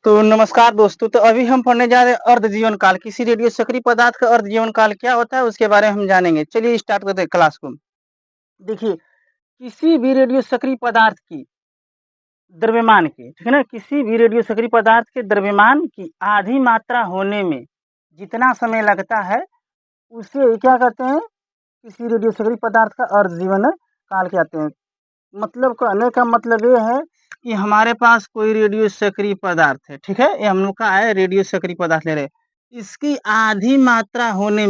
तो नमस्कार दोस्तों, तो अभी हम पढ़ने जा रहे हैं अर्ध जीवन काल। किसी रेडियो सक्रिय पदार्थ का अर्ध जीवन काल क्या होता है उसके बारे में हम जानेंगे। चलिए स्टार्ट करते हैं क्लास को। देखिए, किसी भी रेडियो सक्रिय पदार्थ की द्रव्यमान की, ठीक है ना, किसी भी रेडियो सक्रिय पदार्थ के द्रव्यमान की आधी मात्रा होने में जितना समय लगता है उसे क्या कहते हैं? किसी रेडियो सक्रिय पदार्थ का अर्ध जीवन काल कहते हैं। मतलब कहने का मतलब ये है कि हमारे पास कोई रेडियो सक्रिय पदार्थ है, ठीक है? ये हम लोग का है रेडियो सक्रिय पदार्थ ले रहे हैं। इसकी आधी मात्रा होने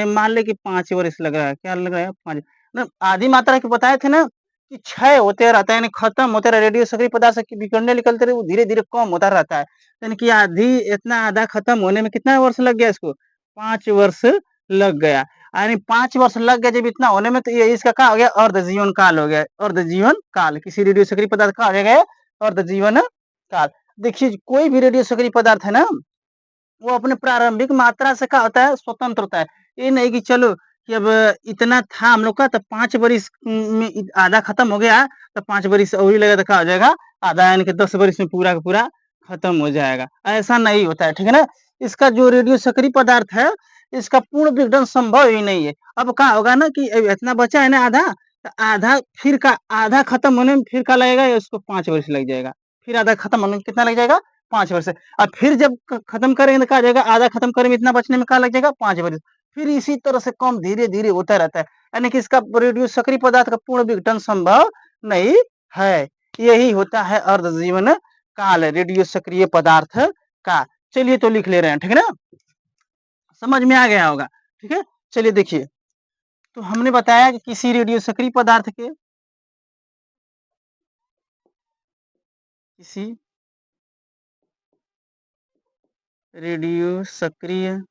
में मान लें कि 5 वर्ष लग रहा है। क्या लग रहा है? 5 मतलब आधी मात्रा के बताए थे ना कि क्षय होते रहता है, यानी खत्म होते रहा रेडियो सक्रिय पदार्थ से विकर्णन निकलते रहे, वो धीरे-धीरे कम होता रहता है। यानी कि आधा खत्म होने में कितना वर्ष लग गया इसको? 5 वर्ष लग गया। यानी 5 वर्ष लग गया जब इतना होने में, तो ये इसका क्या हो गया? अर्ध जीवन काल हो गया। अर्ध जीवन काल किसी रेडियो सक्रिय पदार्थ का हो गया अर्ध जीवन काल। देखिए, कोई भी रेडियो सक्रिय पदार्थ है ना, वो अपने प्रारंभिक मात्रा से क्या होता है? स्वतंत्र होता है। ये नहीं कि चलो कि अब इतना था हम लोग का, तो 5 वर्ष में आधा खत्म हो गया, तो 5 वर्ष और ही लगेगा तो क्या हो जाएगा? आधा, यानी कि 10 वर्ष में पूरा का पूरा खत्म हो जाएगा। ऐसा नहीं होता है, ठीक है ना? इसका जो रेडियो सक्रिय पदार्थ है, इसका पूर्ण विघटन संभव ही नहीं है। अब क्या होगा ना कि इतना बचा है ना आधा, तो आधा खत्म होने में फिर क्या लगेगा? उसको 5 वर्ष लग जाएगा। फिर आधा खत्म होने में कितना लग जाएगा? 5 वर्ष। और फिर जब खत्म करेंगे तो क्या हो जाएगा? आधा खत्म करेंगे में इतना बचने में क्या लग जाएगा? 5 वर्ष। फिर इसी तरह से कम धीरे-धीरे होता रहता है। यानी कि इसका रेडियो सक्रिय पदार्थ का पूर्ण विघटन संभव नहीं है। यही होता है अर्ध जीवन काल रेडियो सक्रिय पदार्थ का। चलिए तो लिख ले रहे हैं, ठीक है ना? समझ में आ गया होगा, ठीक है? चलिए देखिए, तो हमने बताया कि किसी रेडियो सक्रिय पदार्थ के किसी रेडियो सक्रिय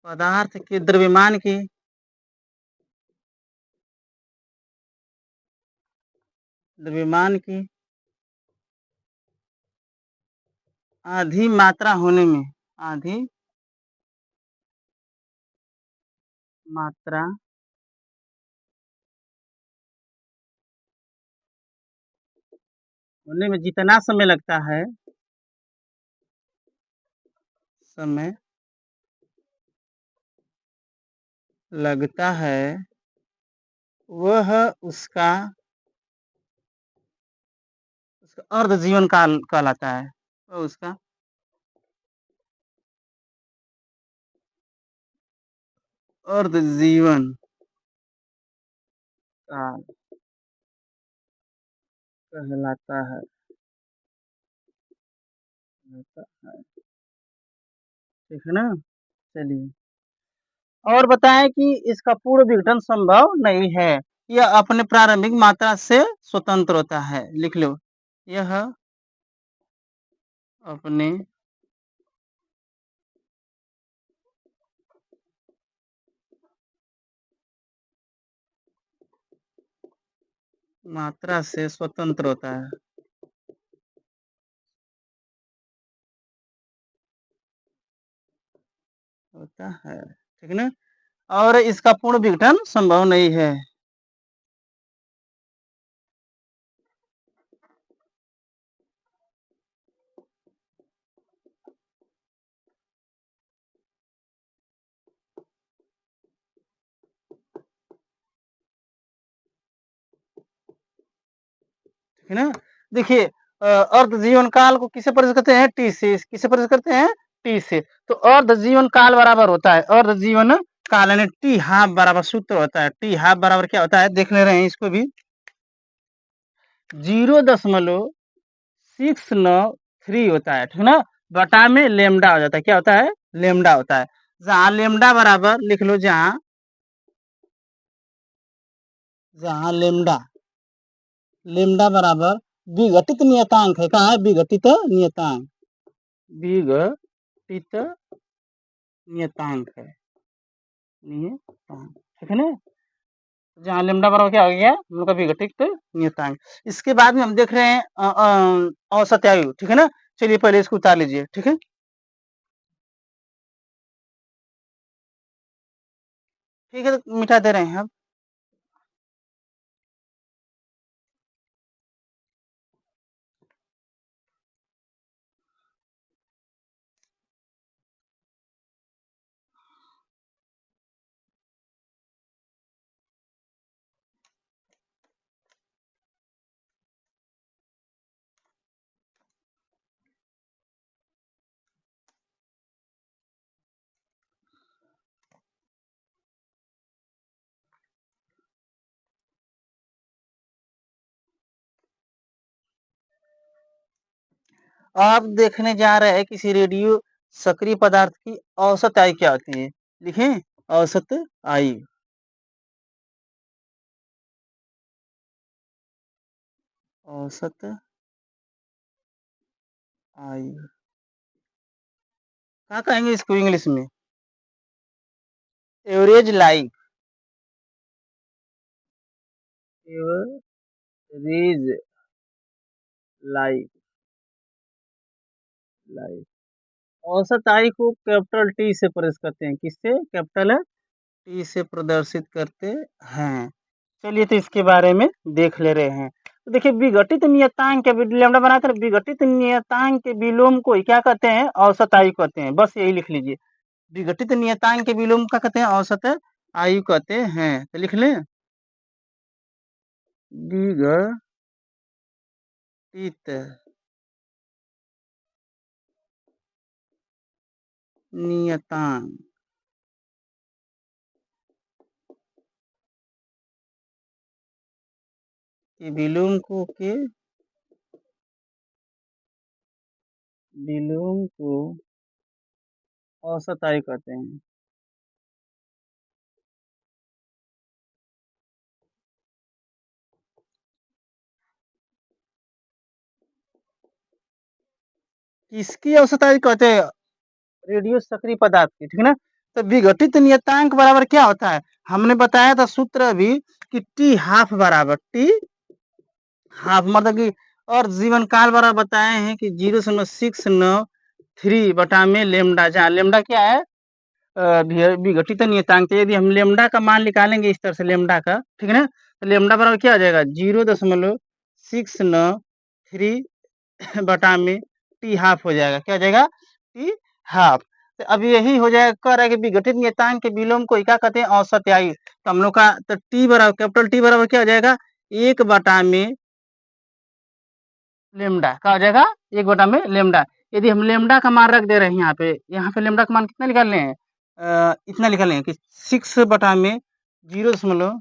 पदार्थ के द्रव्यमान की आधी मात्रा होने में आधी मात्रा होने में जितना समय लगता है, समय लगता है, वह उसका उसका अर्ध जीवन काल कहलाता है। वह उसका अर्ध जीवन काल कहलाता है। ठीक है ना? चलिए, और बताएं कि इसका पूर्ण विघटन संभव नहीं है। यह अपने प्रारंभिक मात्रा से स्वतंत्र होता है। लिख लो, यह अपने मात्रा से स्वतंत्र होता है। होता है, ठीक है ना? और इसका पूर्ण विघटन संभव नहीं है। है ना? देखिए, अर्ध जीवन काल को किसे परिचित करते हैं? टी से। किसे परिचित करते हैं? टी से। तो अर्ध जीवन काल बराबर होता है अर्ध जीवन काल, यानी टी हाफ बराबर सूत्र होता है। टी हाफ बराबर क्या होता है? देख ले रहे हैं इसको भी। 0.693 होता है, ठीक है ना? बटा में लेमडा हो जाता है। क्या होता है? लेमडा होता है। जहाँ लेमडा बराबर लिख लो, जहाँ जहाँ लेमडा लेमडा बराबर विघटित नियतांक है। कहाँ है? विघटित नियतांक। विघटित नियतांक है। नियतांक, ठीक है ना? जहाँ लैम्ब्डा बराबर क्या हो गया? हम लोग का विघटित नियतांक। इसके बाद में हम देख रहे हैं औसत आयु, ठीक है ना? चलिए पहले इसको उतार लीजिए, ठीक है? ठीक है, तो मिटा दे रहे हैं अब। आप देखने जा रहे हैं किसी रेडियो सक्रिय पदार्थ की औसत आयु क्या होती है? लिखें औसत आयु। औसत आयु। क्या कहेंगे इसको इंग्लिश में? Average life. Average life. Life. औसत आयु को कैपिटल टी से प्रेस करते हैं। किससे? कैपिटल टी से प्रदर्शित करते हैं। चलिए तो इसके बारे में देख ले रहे हैं। तो देखिए विघटित नियतांक के लैम्ब्डा बनाते हैं, विघटित नियतांक के विलोम को क्या कहते हैं? औसत आयु कहते हैं। बस यही लिख लीजिए। विघटित नियतांक के विलोम क्या कहते हैं? औसत आयु कहते हैं। तो लिख लें विघटित नियतांक के विलोम को औसत आयु कहते हैं। किसकी औसत आयु कहते हैं? रेडियो सक्रिय पदार्थ की, ठीक है ना? तो विघटित नियतांक बराबर क्या होता है? हमने बताया था सूत्र अभी कि टी हाफ बराबर टी हाफ मतलब कि और जीवन काल बराबर बताए हैं कि 0.693 बटा में लेमडा, जहाँ लेमडा क्या है? विघटित नियतांक। यदि हम लेमडा का मान निकालेंगे इस तरह से लेमडा का, ठीक है ना? तो लेमडा बराबर क्या हो जाएगा? 0.693 बटा में टी हाफ हो जाएगा। क्या हो जाएगा? T half. तो अब यही हो जाएगा, कह रहा है कि विघटित नियतांक के विलोम को क्या कहते हैं? औसत आयु। तो हम लोग का तो टी बराबर कैपिटल टी बराबर क्या हो जाएगा? 1/में लेमडा। क्या हो जाएगा? 1/में लेमडा। यदि हम लेमडा का मान रख दे रहे हैं यहाँ पे लेमडा का मान कितना निकाल रहे हैं? इतना निकाल लें कि 6/में 0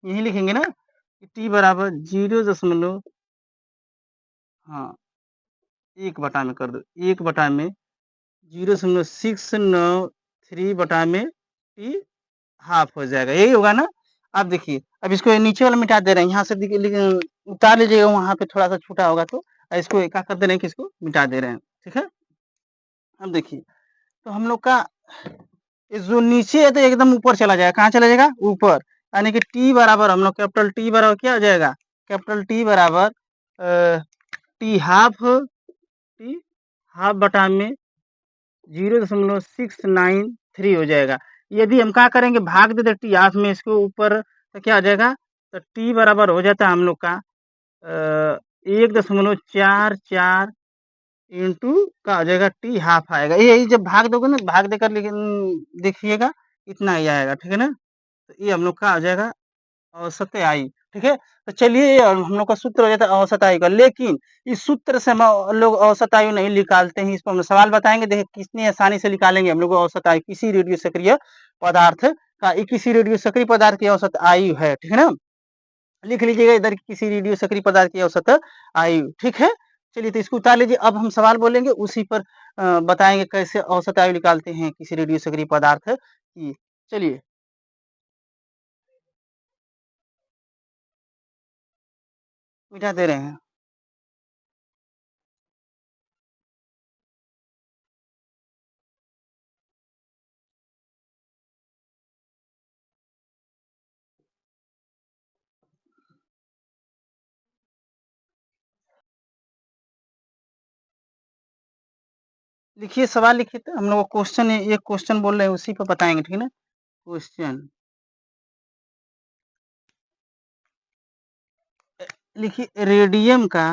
यही लिखेंगे ना कि टी बराबर 0 हाँ 1/में कर दो। 1/में 0.693 टी हाफ हो जाएगा। यही होगा ना? अब देखिए, अब इसको नीचे वाला मिटा दे रहे हैं। यहाँ से उतार लीजिएगा, वहां पे थोड़ा सा छूटा होगा तो इसको क्या कर दे रहे हैं कि इसको मिटा दे रहे हैं। ठीक है। अब देखिए, तो हम लोग का जो नीचे है तो एकदम ऊपर चला जाएगा। कहाँ चला जाएगा? ऊपर। यानी कि टी बराबर हम लोग कैपिटल टी बराबर क्या हो जाएगा? कैपिटल टी बराबर टी हाफ बटा में 0.693 हो जाएगा। यदि हम क्या करेंगे, भाग देते टी हाफ में इसको ऊपर, तो क्या हो जाएगा? तो टी बराबर हो जाता है हम लोग का 1.44 इंटू का हो जाएगा टी हाफ आएगा। यही जब भाग दोगे ना, भाग देकर लेकिन देखिएगा इतना ही आएगा। ठीक है ना? तो ये हम लोग का हो जाएगा औसत आयु। ठीक है। तो चलिए हम लोग का सूत्र हो जाता है औसत आयु का। लेकिन इस सूत्र से हम लोग औसत आयु नहीं निकालते हैं। इस पर हम सवाल बताएंगे, देखिए कितनी आसानी से निकालेंगे हम लोग औसत आयु किसी रेडियो सक्रिय पदार्थ का। किसी रेडियो सक्रिय पदार्थ की औसत आयु है। ठीक है ना? लिख लीजिएगा इधर किसी रेडियो सक्रिय पदार्थ की औसत आयु। ठीक है। चलिए तो इसको उतार लीजिए। अब हम सवाल बोलेंगे, उसी पर बताएंगे कैसे औसत आयु निकालते हैं किसी रेडियो सक्रिय पदार्थ की। चलिए मिटा दे रहे हैं। लिखिए सवाल लिखिए, तो हम लोग क्वेश्चन एक क्वेश्चन बोल रहे हैं उसी पर बताएंगे। ठीक है ना? क्वेश्चन लिखिए, रेडियम का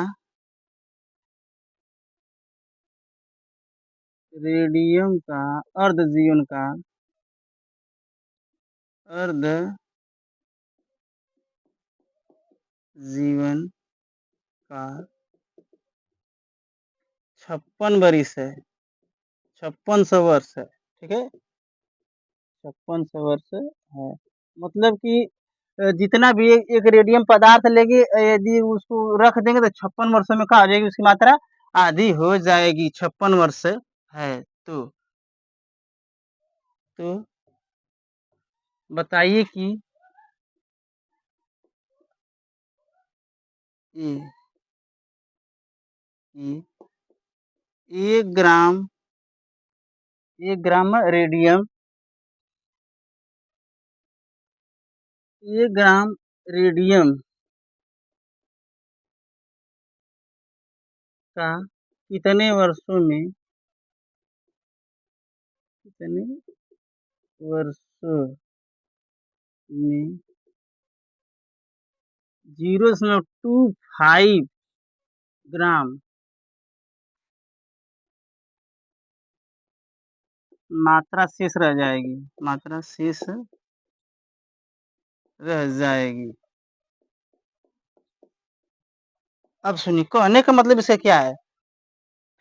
अर्ध जीवन का अर्ध जीवन का 56 वर्ष है। 5600 वर्ष है। ठीक है। 5600 वर्ष है। मतलब कि जितना भी एक रेडियम पदार्थ लेंगे, यदि उसको रख देंगे तो 56 वर्षों में क्या हो जाएगी उसकी मात्रा? आधी हो जाएगी 56 वर्ष है तो बताइए कि ये ये 1 ग्राम 1 ग्राम रेडियम 1 ग्राम रेडियम का कितने वर्षों में 0.25 ग्राम मात्रा शेष रह जाएगी मात्रा शेष रह जाएगी। अब सुनिए कहने का मतलब इसका क्या है?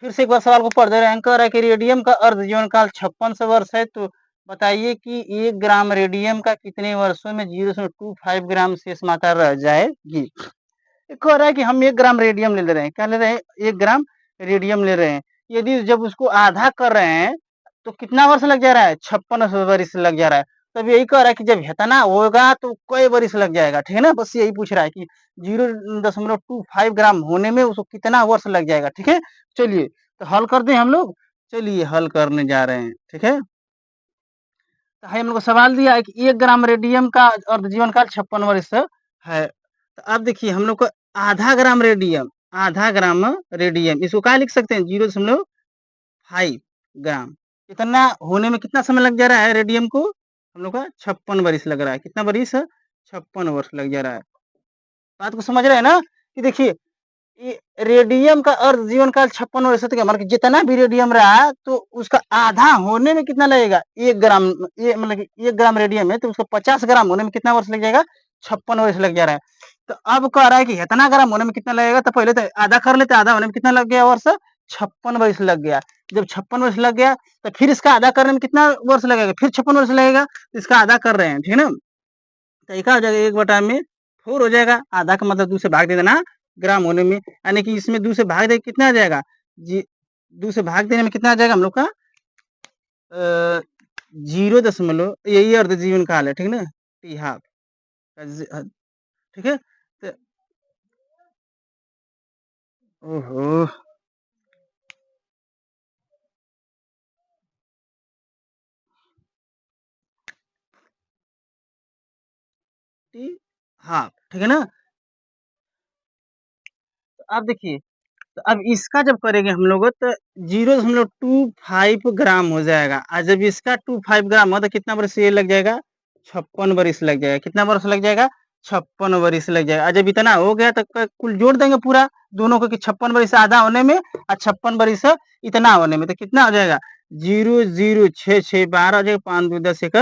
फिर से एक बार सवाल को पढ़ दे रहे हैं। कह रहा है कि रेडियम का अर्ध जीवन काल 56 वर्ष है, तो बताइए कि 1 ग्राम रेडियम का कितने वर्षों में 0.25 ग्राम शेष मात्रा रह जाएगी। ये कह रहा है कि हम 1 ग्राम रेडियम ले रहे हैं। क्या ले रहे हैं? 1 ग्राम रेडियम ले रहे हैं। यदि जब उसको आधा कर रहे हैं तो कितना वर्ष लग जा रहा है? 56 वर्ष लग जा रहा है। तब यही कह रहा है कि जब इतना होगा तो कई वर्ष लग जाएगा, ठीक है ना? बस यही पूछ रहा है कि 0.25 ग्राम होने में उसको कितना वर्ष लग जाएगा, ठीक है? चलिए तो हल कर दें हम लोग। चलिए हल करने जा रहे हैं, ठीक है? तो हम लोग को सवाल दिया है कि 1 ग्राम रेडियम का अर्ध जीवन काल 56 वर्ष है। तो अब देखिए हम लोग को आधा ग्राम रेडियम इसको क्या लिख सकते हैं? 0.5 ग्राम। इतना होने में कितना समय लग जा रहा है रेडियम को? हम लोग का 56 वर्ष लग रहा है। कितना वर्ष? 56 वर्ष लग जा रहा है। बात को समझ रहे हैं ना? कि देखिए ये रेडियम का अर्ध जीवन काल 56 वर्ष है, तो क्या मतलब कि जितना भी रेडियम रहा तो उसका आधा होने में कितना लगेगा? 1 ग्राम। ये मतलब कि 1 ग्राम रेडियम है तो उसको 50 ग्राम होने में कितना वर्ष लग जाएगा? 56 वर्ष लग जा रहा है। तो अब कह रहा है कि इतना ग्राम होने में कितना लगेगा, तो पहले तो आधा कर लेते, आधा होने में कितना लग गया वर्ष? 56 वर्ष लग गया। जब 56 वर्ष लग गया तो फिर इसका आधा करने में कितना वर्ष लगेगा? फिर 56 वर्ष लगेगा। तो इसका आधा कर रहे हैं, ठीक है ना? तो ये क्या हो जाएगा? 1/4 हो जाएगा। आधा का मतलब 2 से भाग दे देना ग्राम होने में, यानी कि इसमें 2 से भाग दे कितना आ जाएगा? जी 2 से भाग देने में कितना आ जाएगा हम लोग का? 0 दशमलव, यही अर्ध जीवन काल है, ठीक ना? टी हाफ, ठीक है? तो ओहो! टी हाफ, ठीक है ना? तो अब देखिए, तो अब इसका जब करेंगे हम लोग तो 0.25 ग्राम हो जाएगा, और जब इसका 25 ग्राम हो तो कितना वर्ष ये लग जाएगा? 56 वर्ष लग जाएगा। कितना वर्ष लग जाएगा? 56 वर्ष लग जाएगा। और जब इतना हो गया तो कुल जोड़ देंगे पूरा दोनों को कि 56 वर्ष आधा होने में और 56 वर्ष इतना होने में, तो कितना हो जाएगा? 0.06612 हो जाएगा। 5 2 10 एक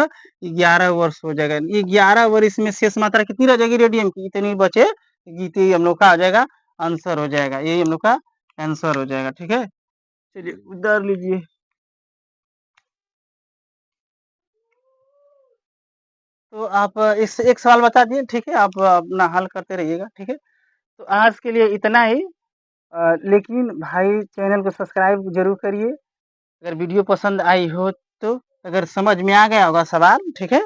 11 वर्ष हो जाएगा। ये 11 वर्ष में शेष मात्रा कितनी रह जाएगी रेडियम की? इतनी बचे, इतनी हम लोग का आ जाएगा, आंसर हो जाएगा। यही हम लोग का आंसर हो जाएगा, ठीक है? चलिए उधर लीजिए। तो आप इस एक सवाल बता दिए, ठीक है? आप अपना हल करते रहिएगा, ठीक है? तो आज के लिए इतना ही। लेकिन भाई चैनल को सब्सक्राइब जरूर करिए अगर वीडियो पसंद आई हो तो। अगर समझ में आ गया होगा सवाल, ठीक है,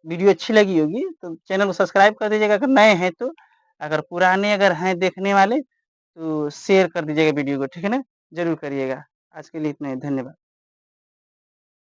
वीडियो अच्छी लगी होगी तो चैनल को सब्सक्राइब कर दीजिएगा अगर नए हैं तो। अगर पुराने अगर हैं देखने वाले तो शेयर कर दीजिएगा वीडियो को, ठीक है ना? जरूर करिएगा। आज के लिए इतना ही, धन्यवाद।